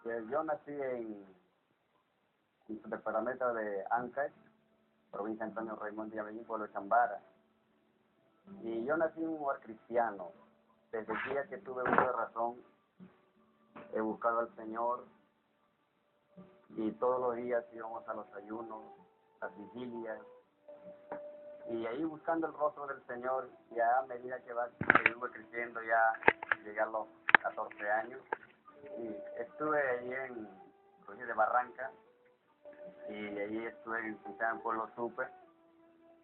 Yo nací en el departamento de Ancash, provincia de Antonio Raymond de Avellín, pueblo de Chambara. Y yo nací en un hogar cristiano. Desde el día que tuve uso de razón, he buscado al Señor y todos los días íbamos a los ayunos, las vigilias, y ahí buscando el rostro del Señor, ya a medida que iba creciendo, ya llegué a los 14 años, y estuve ahí en Ruiz de Barranca, y ahí estuve en Pueblo Supe,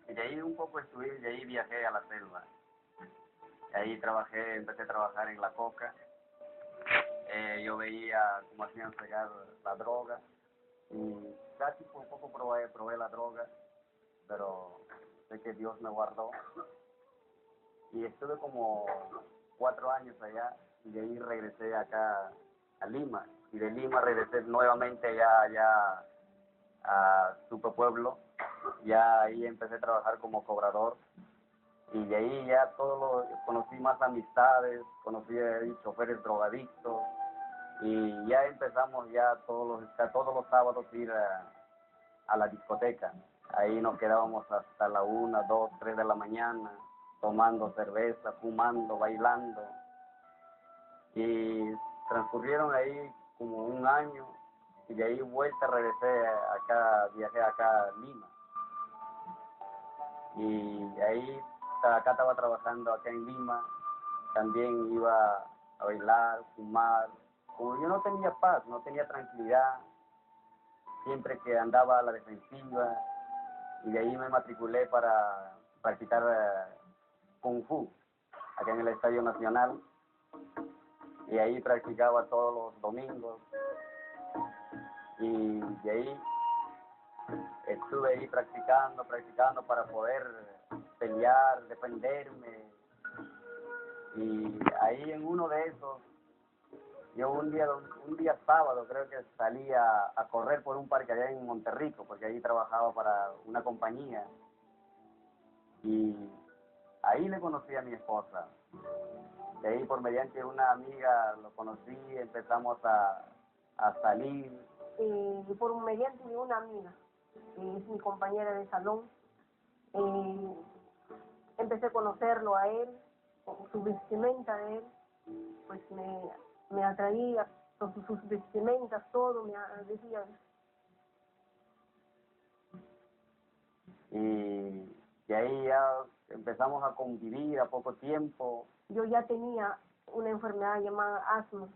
y de ahí un poco estuve, y de ahí viajé a la selva. Ahí empecé a trabajar en la coca. Yo veía cómo hacían fregar la droga, y casi por poco probé la droga, pero sé que Dios me guardó. Y estuve como 4 años allá, y de ahí regresé acá a Lima, y de Lima regresé nuevamente allá a Supe Pueblo. Ya ahí empecé a trabajar como cobrador, y de ahí ya conocí más amistades, conocí choferes drogadictos, y ya empezamos ya todos los sábados ir a la discoteca. Ahí nos quedábamos hasta la 1, 2, 3 de la mañana, tomando cerveza, fumando, bailando. Y transcurrieron ahí como un año, y de ahí regresé acá, viajé acá a Lima. Y ahí acá estaba trabajando acá en Lima, también iba a bailar, fumar. Como yo no tenía paz, no tenía tranquilidad, siempre que andaba a la defensiva, y de ahí me matriculé para practicar Kung Fu, acá en el Estadio Nacional, y ahí practicaba todos los domingos, y de ahí estuve ahí practicando para poder pelear, defenderme, y ahí en uno de esos, yo un día sábado creo que salí a correr por un parque allá en Monterrico, porque ahí trabajaba para una compañía, y ahí le conocí a mi esposa. De ahí por mediante una amiga lo conocí, empezamos a salir. Por mediante de una amiga, es mi compañera de salón, empecé a conocerlo a él, su vestimenta de él, pues me atraía, sus vestimentas, todo, me decía. Y de ahí ya empezamos a convivir a poco tiempo. Yo ya tenía una enfermedad llamada asma,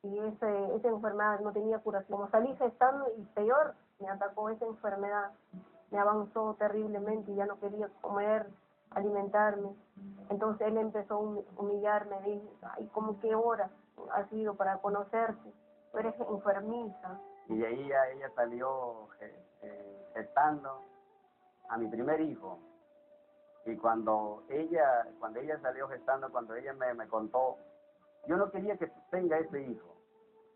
y esa enfermedad no tenía curación. Como salí gestando y peor, me atacó esa enfermedad, me avanzó terriblemente y ya no quería comer, alimentarme. Entonces él empezó a humillarme, dijo, ay, ¿cómo qué hora ha sido para conocerte? Tú eres enfermiza. Y de ahí ya ella salió gestando a mi primer hijo. Y cuando ella salió gestando, cuando ella me contó, yo no quería que tenga ese hijo.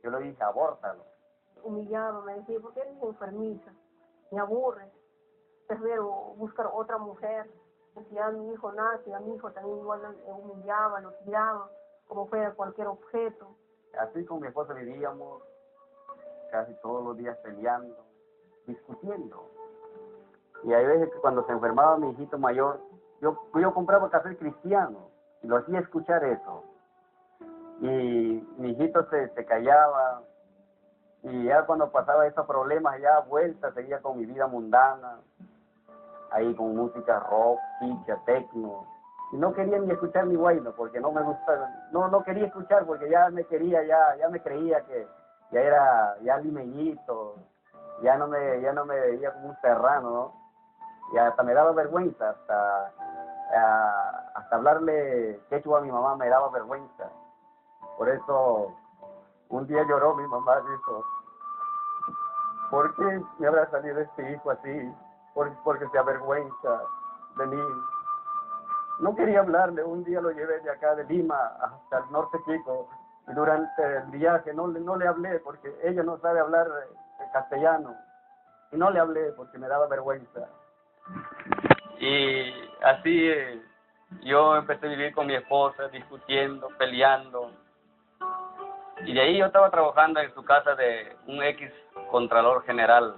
Yo le dije, abórtalo. Humillaba, me decía, ¿por qué eres enfermiza? Me aburre, prefiero buscar otra mujer. Si ya mi hijo nace, a mi hijo también igual lo humillaba, lo tiraba, como fuera cualquier objeto. Así con mi esposa vivíamos casi todos los días peleando, discutiendo. Y hay veces que cuando se enfermaba mi hijito mayor, yo compraba café cristiano y lo hacía escuchar eso. Y mi hijito se callaba, y ya cuando pasaba esos problemas, ya vuelta, seguía con mi vida mundana, ahí con música rock, chicha, techno, y no quería ni escuchar mi guayno porque no me gustaba, no quería escuchar porque ya me creía que ya era limeñito, ya no me veía como un serrano, ¿no? Y hasta me daba vergüenza, hasta hablarle quechua a mi mamá me daba vergüenza. Por eso un día lloró mi mamá, dijo, ¿por qué me habrá salido este hijo así? Porque se avergüenza de mí. No quería hablarle, un día lo llevé de acá de Lima hasta el norte chico, y durante el viaje no le hablé porque ella no sabe hablar castellano, y no le hablé porque me daba vergüenza. Y así yo empecé a vivir con mi esposa, discutiendo, peleando, Y de ahí yo estaba trabajando en su casa de un ex contralor general.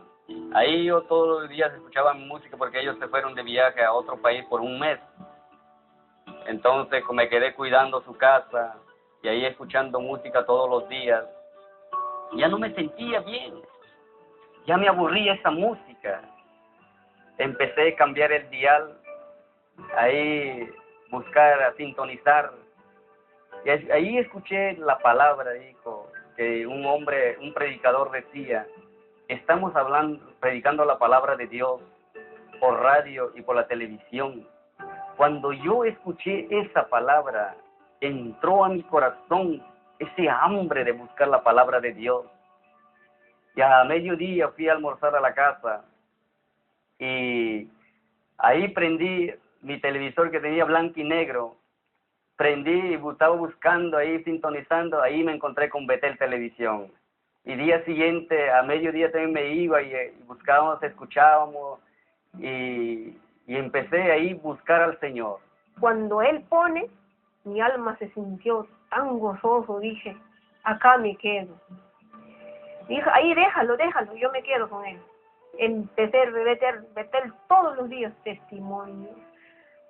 Ahí yo todos los días escuchaba mi música porque ellos se fueron de viaje a otro país por un mes. Entonces me quedé cuidando su casa y ahí escuchando música todos los días. Ya no me sentía bien, ya me aburría esa música. Empecé a cambiar el dial, ahí buscar, a sintonizar. Y ahí escuché la palabra, dijo, que un hombre, un predicador decía, estamos predicando la palabra de Dios por radio y por la televisión. Cuando yo escuché esa palabra, entró a mi corazón ese hambre de buscar la palabra de Dios. Y a mediodía fui a almorzar a la casa y ahí prendí mi televisor que tenía blanco y negro. Prendí y estaba buscando ahí, sintonizando, ahí me encontré con Betel Televisión. Y día siguiente, a mediodía también me iba y buscábamos, escuchábamos y empecé ahí a buscar al Señor. Cuando Él pone, mi alma se sintió tan gozoso, dije, acá me quedo. Dije, ahí déjalo, yo me quedo con Él. Empecé a meter todos los días testimonios,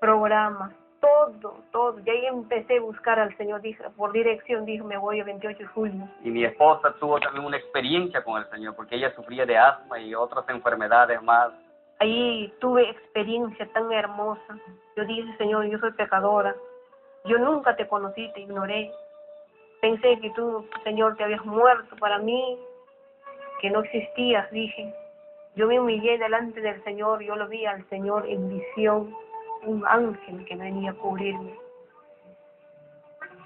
programas, todo. Y ahí empecé a buscar al Señor, dije, por dirección, dije, me voy el 28 de julio. Y mi esposa tuvo también una experiencia con el Señor, porque ella sufría de asma y otras enfermedades más. Ahí tuve experiencia tan hermosa. Yo dije, Señor, yo soy pecadora. Yo nunca te conocí, te ignoré. Pensé que tú, Señor, te habías muerto para mí, que no existías, dije. Yo me humillé delante del Señor, yo lo vi al Señor en visión, un ángel que venía a cubrirme.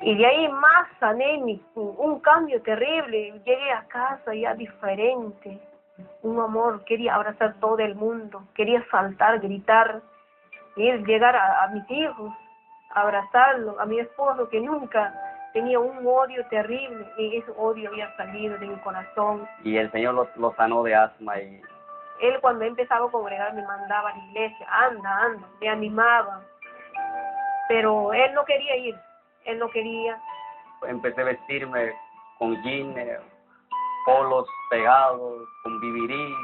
Y de ahí más sané un cambio terrible. Llegué a casa ya diferente. Un amor, quería abrazar todo el mundo, quería saltar, gritar, llegar a mis hijos, abrazarlo, a mi esposo que nunca tenía un odio terrible, y ese odio había salido de mi corazón. Y el Señor lo sanó de asma. Y Él cuando empezaba a congregar me mandaba a la iglesia, anda, me animaba, pero él no quería ir, él no quería. Empecé a vestirme con jeans, polos pegados, con vivirí.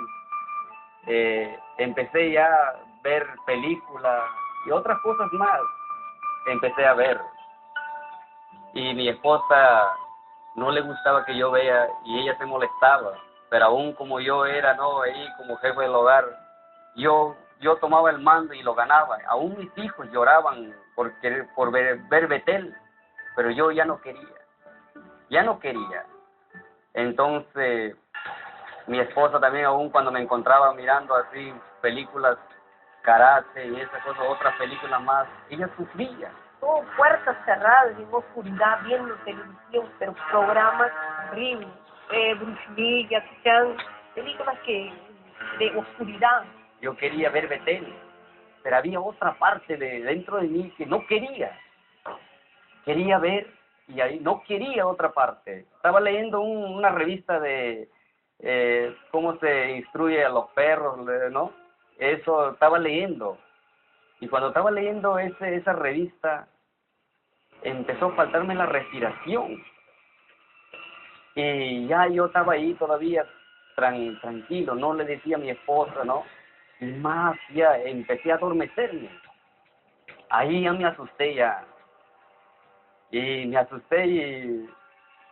Empecé ya a ver películas y otras cosas más. Empecé a ver. Y mi esposa no le gustaba que yo vea y ella se molestaba. Pero aún como yo era, ¿no? Ahí como jefe del hogar, yo tomaba el mando y lo ganaba. Aún mis hijos lloraban por ver Betel, pero yo ya no quería. Entonces, mi esposa también, aún cuando me encontraba mirando así películas, karate y esas cosas, otras películas más, ella sufría. Todo puertas cerradas, en oscuridad, viendo televisión, pero programas horribles. Bruce Lee, Jackie Chan, películas de oscuridad. Yo quería ver Betel, pero había otra parte dentro de mí que no quería. Quería ver y ahí no quería otra parte. Estaba leyendo una revista de cómo se instruye a los perros, ¿no? Eso estaba leyendo. Y cuando estaba leyendo esa revista, empezó a faltarme la respiración. Y ya yo estaba ahí todavía tranquilo, no le decía a mi esposa, ¿no? Y más ya empecé a adormecerme. Ahí ya me asusté ya. Y me asusté y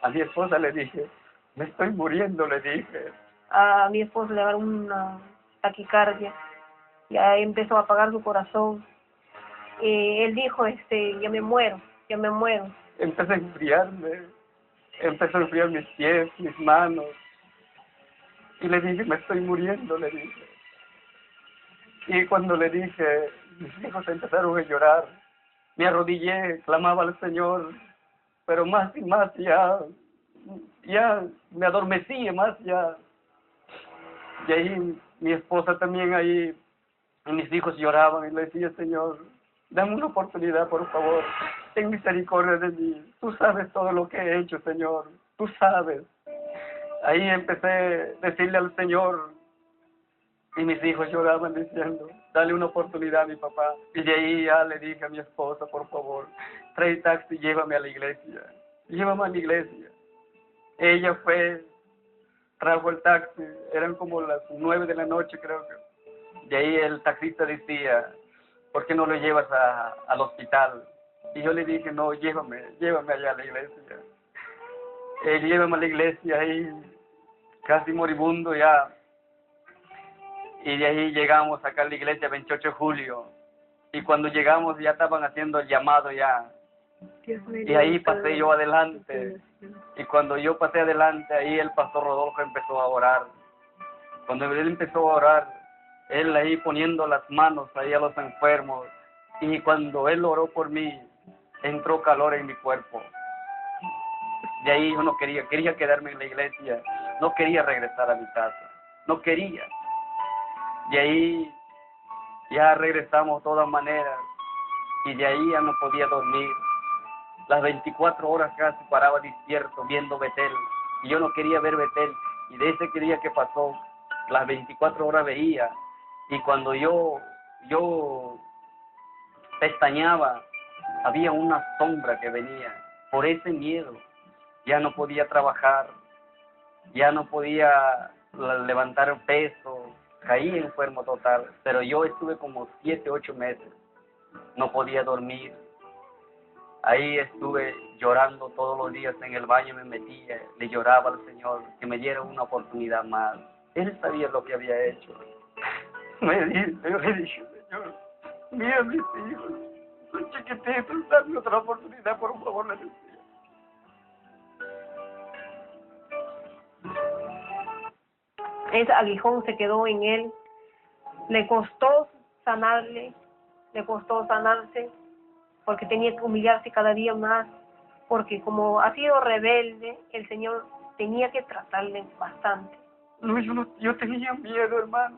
a mi esposa le dije, me estoy muriendo, le dije. A mi esposo le agarró una taquicardia. Ya empezó a apagar su corazón. Él dijo, ya me muero. Empecé a enfriarme. Empezó a enfriar mis pies, mis manos. Y le dije, me estoy muriendo, le dije. Y cuando le dije, mis hijos empezaron a llorar. Me arrodillé, clamaba al Señor, pero más y más ya me adormecí, más ya. Y ahí mi esposa también ahí, y mis hijos lloraban y le decía, Señor, dame una oportunidad, por favor. Ten misericordia de mí. Tú sabes todo lo que he hecho, Señor. Tú sabes. Ahí empecé a decirle al Señor, y mis hijos lloraban diciendo, dale una oportunidad a mi papá. Y de ahí ya le dije a mi esposa, por favor, trae taxi y llévame a la iglesia. Llévame a la iglesia. ella fue, trajo el taxi, eran como las 9 de la noche creo que. De ahí el taxista decía, ¿por qué no lo llevas al hospital? Y yo le dije, no, llévame allá a la iglesia. Llévame a la iglesia, ahí casi moribundo ya. Y de ahí llegamos acá a la iglesia 28 de julio. Y cuando llegamos ya estaban haciendo el llamado ya. Y ahí pasé yo adelante. Y cuando yo pasé adelante, ahí el pastor Rodolfo empezó a orar. Cuando él empezó a orar, él ahí poniendo las manos ahí a los enfermos. Y cuando él oró por mí, entró calor en mi cuerpo. De ahí yo no quería quedarme en la iglesia. No quería regresar a mi casa. No quería. De ahí ya regresamos de todas maneras. Y de ahí ya no podía dormir. Las 24 horas casi paraba despierto viendo Betel. Y yo no quería ver Betel. Y de ese día que pasó, las 24 horas veía. Y cuando yo pestañeaba, había una sombra que venía. Por ese miedo, ya no podía trabajar, ya no podía levantar peso, caí enfermo total. Pero yo estuve como 7, 8 meses, no podía dormir. Ahí estuve llorando todos los días en el baño, me metía, le lloraba al Señor que me diera una oportunidad más. Él sabía lo que había hecho. Yo le dije, Señor, mira mis hijos, son chiquititos, dame otra oportunidad, por favor, le decía. Ese aguijón se quedó en él. Le costó sanarse, porque tenía que humillarse cada día más, porque como ha sido rebelde, el Señor tenía que tratarle bastante. No, yo tenía miedo, hermano.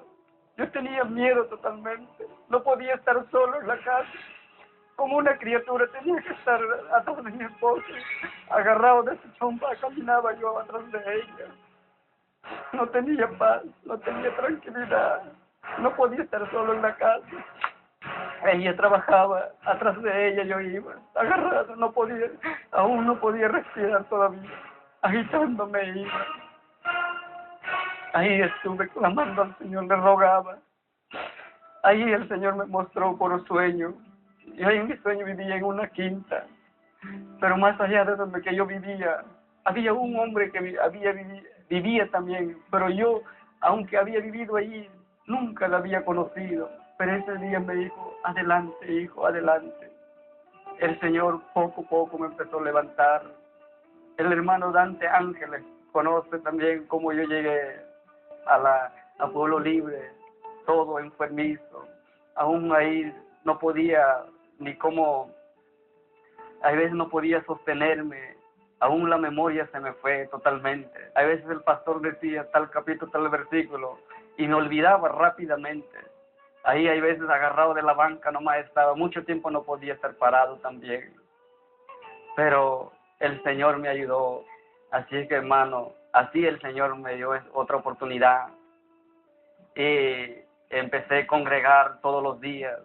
Yo tenía miedo totalmente. No podía estar solo en la casa. Como una criatura tenía que estar atrás de mi esposa. Agarrado de su chompa, caminaba yo atrás de ella. No tenía paz, no tenía tranquilidad. No podía estar solo en la casa. Ella trabajaba, atrás de ella yo iba, agarrado, aún no podía respirar todavía. Agitándome iba. Ahí estuve clamando al Señor, le rogaba. Ahí el Señor me mostró por un sueño. Y ahí en mi sueño vivía en una quinta. Pero más allá de donde que yo vivía, había un hombre que vivía también. Pero yo, aunque había vivido allí, nunca la había conocido. Pero ese día me dijo, adelante, hijo, adelante. El Señor poco a poco me empezó a levantar. El hermano Dante Ángeles conoce también cómo yo llegué a Pueblo Libre, todo enfermizo. Aún ahí no podía ni cómo, a veces no podía sostenerme, aún la memoria se me fue totalmente. A veces el pastor decía tal capítulo, tal versículo, y me olvidaba rápidamente. Ahí hay veces agarrado de la banca nomás estaba, mucho tiempo no podía estar parado también. Pero el Señor me ayudó, así es que hermano, así el Señor me dio otra oportunidad. Y empecé a congregar todos los días,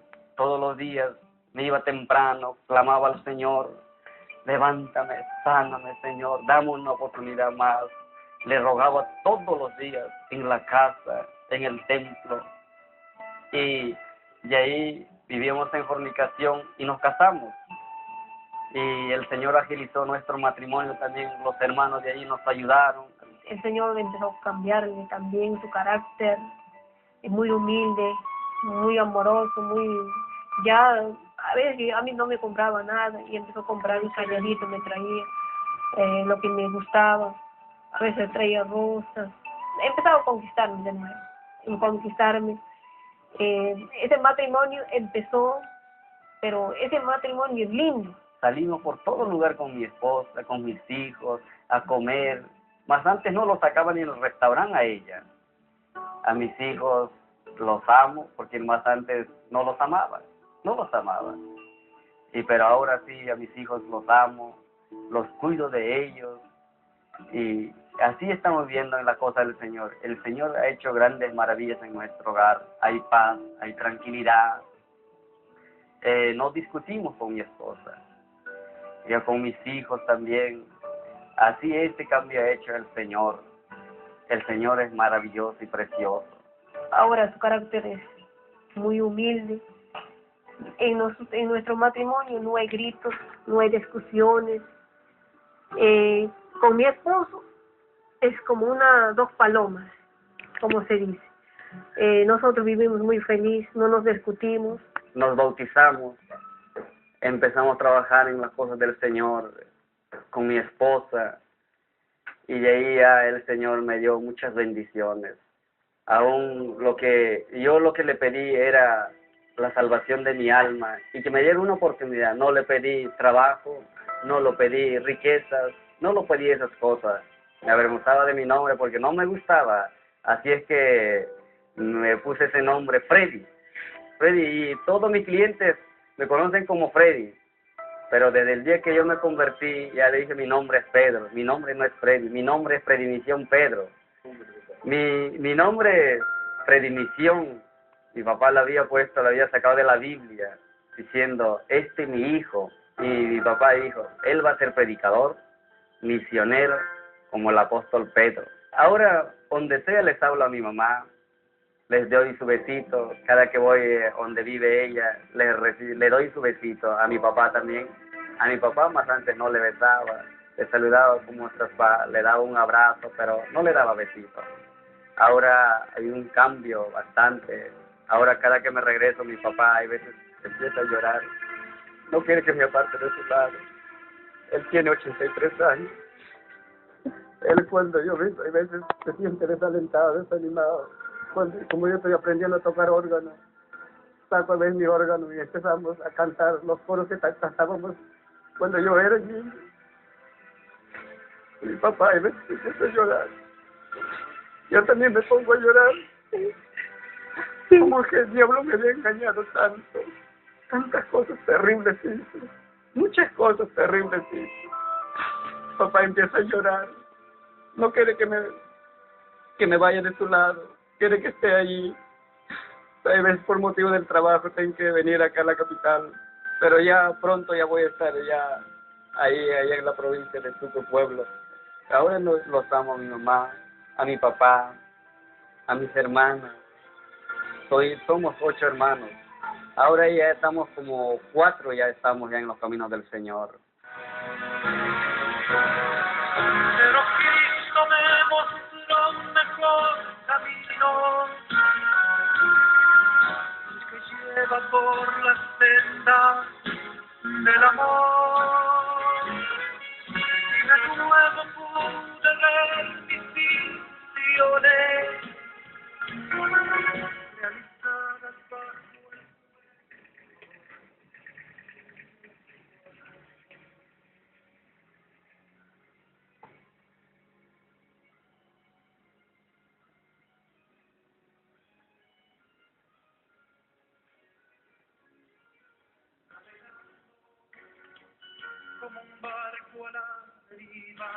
me iba temprano, clamaba al Señor, levántame, sáname Señor, dame una oportunidad más. Le rogaba todos los días, en la casa, en el templo. Y de ahí vivíamos en fornicación y nos casamos. Y el Señor agilizó nuestro matrimonio también, los hermanos de ahí nos ayudaron. El Señor empezó a cambiarle también su carácter, es muy humilde, muy amoroso, ya a veces a mí no me compraba nada y empezó a comprar un calladito, me traía lo que me gustaba, a veces traía rosas, empezaba a conquistarme de nuevo, ese matrimonio empezó, pero ese matrimonio es lindo. Salimos por todo lugar con mi esposa, con mis hijos, a comer. Más antes no los sacaba ni en el restaurante a ella. A mis hijos los amo, porque más antes no los amaba. Pero ahora sí, a mis hijos los amo, los cuido de ellos. Y así estamos viendo en la cosa del Señor. El Señor ha hecho grandes maravillas en nuestro hogar. Hay paz, hay tranquilidad. No discutimos con mi esposa. Ya con mis hijos también. Así este cambio ha hecho el Señor. El Señor es maravilloso y precioso. Ahora su carácter es muy humilde. En nuestro matrimonio no hay gritos, no hay discusiones. Con mi esposo es como dos palomas, como se dice. Nosotros vivimos muy feliz, no nos discutimos. Nos bautizamos, empezamos a trabajar en las cosas del Señor con mi esposa y de ahí ya el Señor me dio muchas bendiciones. Aún lo que le pedí era la salvación de mi alma y que me diera una oportunidad. No le pedí trabajo, no le pedí riquezas, no le pedí esas cosas. Me avergonzaba de mi nombre porque no me gustaba. Así es que me puse ese nombre, Freddy. Freddy, y todos mis clientes me conocen como Freddy. Pero desde el día que yo me convertí, ya le dije mi nombre es Pedro. Mi nombre no es Freddy, mi nombre es Predimisión Pedro. Mi nombre es Predimisión. Mi papá lo había sacado de la Biblia, diciendo, este es mi hijo. Y mi papá dijo, él va a ser predicador, misionero, como el apóstol Pedro. Ahora, donde sea, les hablo a mi mamá, les doy su besito. Cada que voy donde vive ella, le doy su besito. A mi papá también. A mi papá más antes no le besaba, le saludaba como le daba un abrazo, pero no le daba besito. Ahora hay un cambio bastante. Ahora cada que me regreso, mi papá hay veces empieza a llorar. No quiere que me aparte de su lado. Él tiene 83 años. Él cuando yo veo, hay veces se siente desalentado, desanimado. Como yo estoy aprendiendo a tocar órgano, saco a ver mi órgano y empezamos a cantar los coros que cantábamos cuando yo era niño. Mi papá hay veces empieza a llorar. Yo también me pongo a llorar. Como que el diablo me había engañado tanto. Tantas cosas terribles hizo. Muchas cosas terribles hizo. Papá empieza a llorar. No quiere que me vaya de su lado. Quiere que esté allí. A veces por motivo del trabajo tengo que venir acá a la capital. Pero ya pronto ya voy a estar ya ahí en la provincia de Sucre, pueblo. Ahora los amo a mi mamá, a mi papá, a mis hermanas. Somos 8 hermanos. Ahora ya estamos como 4, ya estamos ya en los caminos del Señor. Pero Cristo me mostró un mejor camino, el que lleva por la senda del amor. Y de nuevo pude ver mis ilusiones realizadas bajo el como un barco a la deriva.